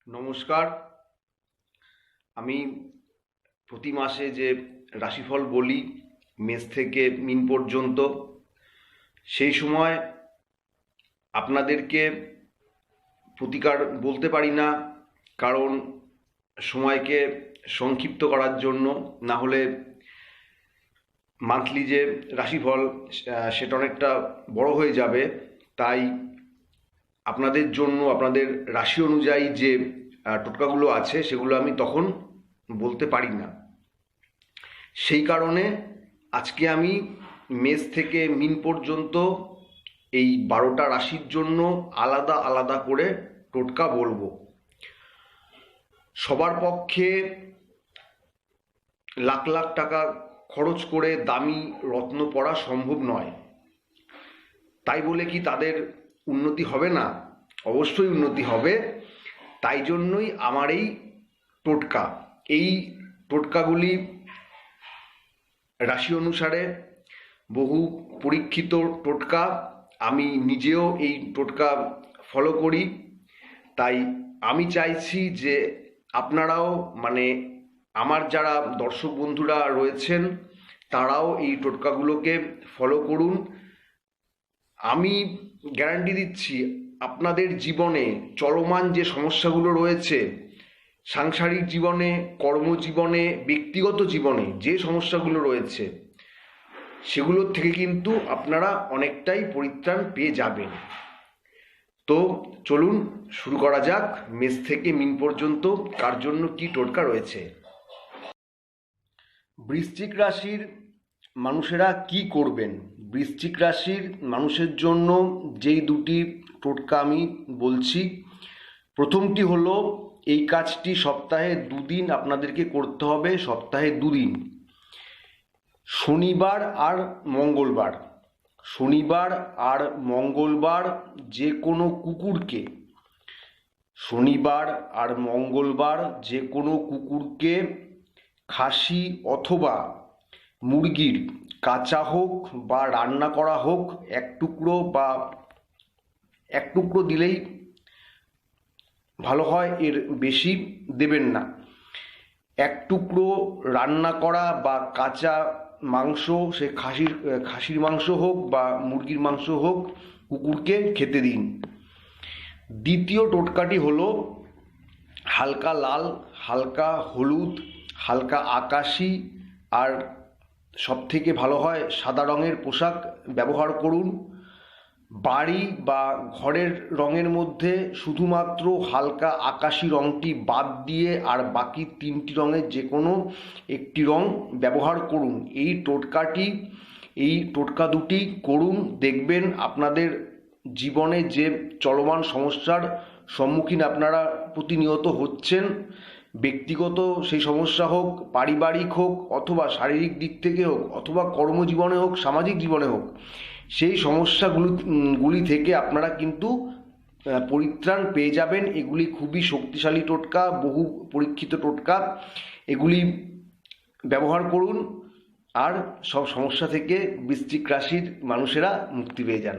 নমস্কার। আমি প্রতি মাসে যে রাশিফল বলি মেষ থেকে মিন পর্যন্ত, সেই সময় আপনাদেরকে প্রতিকার বলতে পারি না, কারণ সময়কে সংক্ষিপ্ত করার জন্য। না হলে মান্থলি যে রাশিফল সেটা অনেকটা বড় হয়ে যাবে। তাই আপনাদের জন্য আপনাদের রাশি অনুযায়ী যে টোটকাগুলো আছে সেগুলো আমি তখন বলতে পারি না। সেই কারণে আজকে আমি মেষ থেকে মিন পর্যন্ত এই 12টা রাশির জন্য আলাদা আলাদা করে টোটকা বলবো। সবার পক্ষে লাখ লাখ টাকা খরচ করে দামি রত্ন পরা সম্ভব নয়। তাই বলে কি তাদের উন্নতি হবে না? অবশ্যই উন্নতি হবে। তাই জন্যই আমার এই টোটকা। এই টোটকাগুলি রাশি অনুসারে বহু পরীক্ষিত টোটকা। আমি নিজেও এই টোটকা ফলো করি। তাই আমি চাইছি যে আপনারাও, আমার যারা দর্শক বন্ধুরা রয়েছেন তারাও এই টোটকাগুলোকে ফলো করুন। আমি গ্যারান্টি দিচ্ছি আপনাদের জীবনে চলমান যে সমস্যাগুলো রয়েছে, সাংসারিক জীবনে, কর্মজীবনে, ব্যক্তিগত জীবনে যে সমস্যাগুলো রয়েছে, সেগুলোর থেকে কিন্তু আপনারা অনেকটাই পরিত্রাণ পেয়ে যাবেন। তো চলুন শুরু করা যাক মেষ থেকে মিন পর্যন্ত কার জন্য কি টোটকা রয়েছে। বৃশ্চিক রাশির মানুষেরা কি করবেন? বৃশ্চিক রাশির মানুষের জন্য যেই দুটি টোটকা আমি বলছি, প্রথমটি হলো এই কাজটি সপ্তাহে 2 দিন আপনাদেরকে করতে হবে। সপ্তাহে 2 দিন, শনিবার আর মঙ্গলবার। শনিবার আর মঙ্গলবার যে কোনো কুকুরকে, শনিবার আর মঙ্গলবার যে কোনো কুকুরকে খাসি অথবা মুরগির কাঁচা হোক বা রান্না করা হোক, এক টুকরো দিলেই ভালো হয়, এর বেশি দেবেন না। এক টুকরো রান্না করা বা কাঁচা মাংস, সে খাসির মাংস হোক বা মুরগির মাংস হোক, কুকুরকে খেতে দিন। দ্বিতীয় টোটকাটি হলো হালকা লাল, হালকা হলুদ, হালকা আকাশি আর সবথেকে ভালো হয় সাদা রঙের পোশাক ব্যবহার করুন। বাড়ি বা ঘরের রঙের মধ্যে শুধুমাত্র হালকা আকাশি রঙটি বাদ দিয়ে আর বাকি 3টি রঙের যে কোনো একটি রঙ ব্যবহার করুন। এই টোটকা দুটি করুন, দেখবেন আপনাদের জীবনে যে চলমান সমস্যার সম্মুখীন আপনারা প্রতিনিয়ত হচ্ছেন, ব্যক্তিগত সেই সমস্যা হোক, পারিবারিক হোক, অথবা শারীরিক দিক থেকে হোক, অথবা কর্মজীবনে হোক, সামাজিক জীবনে হোক, সেই সমস্যাগুলি থেকে আপনারা কিন্তু পরিত্রাণ পেয়ে যাবেন। এগুলি খুবই শক্তিশালী টোটকা, বহু পরীক্ষিত টোটকা। এগুলি ব্যবহার করুন আর সব সমস্যা থেকে বৃশ্চিক রাশির মানুষেরা মুক্তি পেয়ে যান।